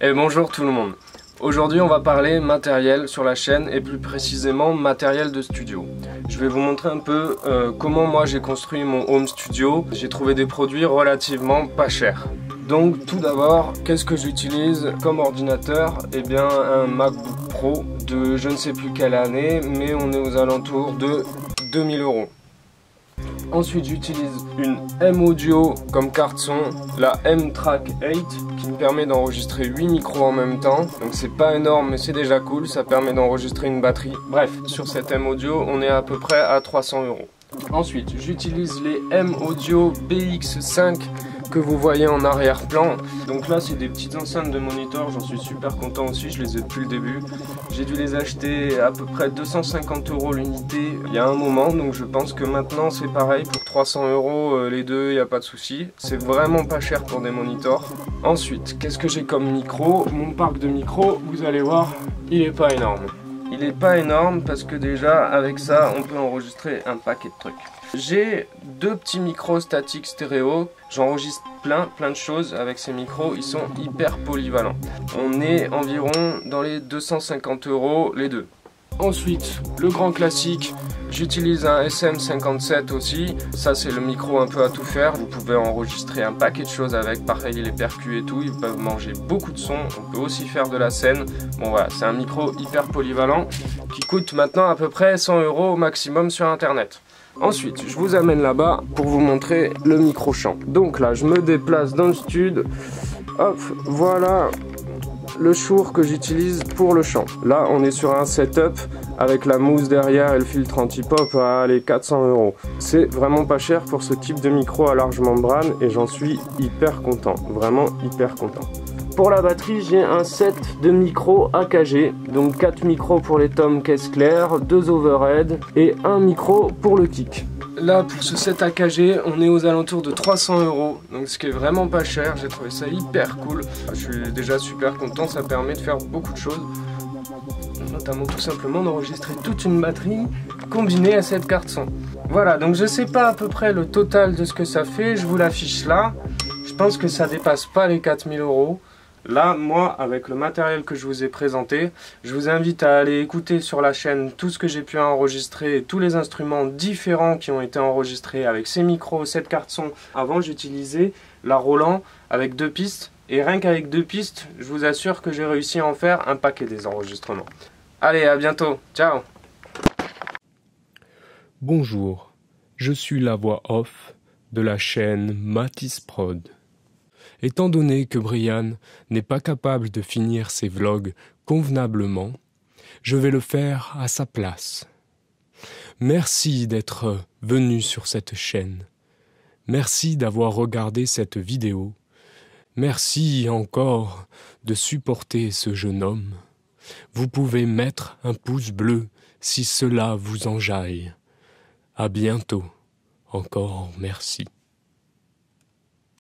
Et bonjour tout le monde. Aujourd'hui on va parler matériel sur la chaîne et plus précisément matériel de studio. Je vais vous montrer un peu comment moi j'ai construit mon home studio. J'ai trouvé des produits relativement pas chers. Donc tout d'abord, qu'est-ce que j'utilise comme ordinateur? Eh bien un MacBook Pro de je ne sais plus quelle année, mais on est aux alentours de 2000 €. Ensuite j'utilise une M-Audio comme carte son, la M-Track 8 qui me permet d'enregistrer 8 micros en même temps. Donc c'est pas énorme mais c'est déjà cool, ça permet d'enregistrer une batterie. Bref, sur cette M-Audio on est à peu près à 300 €. Ensuite j'utilise les M-Audio BX5 que vous voyez en arrière-plan. Donc là c'est des petites enceintes de moniteur, j'en suis super content aussi, je les ai depuis le début. J'ai dû les acheter à peu près 250 € l'unité il y a un moment, donc je pense que maintenant c'est pareil pour 300 € les deux, il n'y a pas de souci. C'est vraiment pas cher pour des moniteurs. Ensuite, qu'est-ce que j'ai comme micro? Mon parc de micros, vous allez voir, il est pas énorme. Il est pas énorme parce que déjà avec ça on peut enregistrer un paquet de trucs. J'ai deux petits micros statiques stéréo, j'enregistre plein de choses avec ces micros, ils sont hyper polyvalents. On est environ dans les 250 € les deux. Ensuite, le grand classique, j'utilise un SM57 aussi. Ça c'est le micro un peu à tout faire. Vous pouvez enregistrer un paquet de choses avec. Pareil, les percus et tout, ils peuvent manger beaucoup de sons. On peut aussi faire de la scène. Bon voilà, c'est un micro hyper polyvalent qui coûte maintenant à peu près 100 € au maximum sur internet. Ensuite, je vous amène là-bas pour vous montrer le micro chant. Donc là, je me déplace dans le studio. Hop, voilà le Shure que j'utilise pour le chant. Là on est sur un setup avec la mousse derrière et le filtre anti-pop à les 400 €. C'est vraiment pas cher pour ce type de micro à large membrane et j'en suis hyper content, vraiment hyper content. Pour la batterie, j'ai un set de micros AKG, donc 4 micros pour les tomes caisse claire, 2 overhead et un micro pour le kick. Là pour ce set AKG on est aux alentours de 300 €, donc ce qui est vraiment pas cher, j'ai trouvé ça hyper cool. Je suis déjà super content, ça permet de faire beaucoup de choses, notamment tout simplement d'enregistrer toute une batterie combinée à cette carte son. Voilà, donc je sais pas à peu près le total de ce que ça fait, je vous l'affiche là, je pense que ça dépasse pas les 4000 €. Là, moi, avec le matériel que je vous ai présenté, je vous invite à aller écouter sur la chaîne tout ce que j'ai pu enregistrer, tous les instruments différents qui ont été enregistrés avec ces micros, cette carte son. Avant, j'utilisais la Roland avec 2 pistes, et rien qu'avec 2 pistes, je vous assure que j'ai réussi à en faire un paquet des enregistrements. Allez, à bientôt, ciao! Bonjour, je suis la voix off de la chaîne Matisse Prod. Étant donné que Brian n'est pas capable de finir ses vlogs convenablement, je vais le faire à sa place. Merci d'être venu sur cette chaîne. Merci d'avoir regardé cette vidéo. Merci encore de supporter ce jeune homme. Vous pouvez mettre un pouce bleu si cela vous enjaille. À bientôt. Encore merci.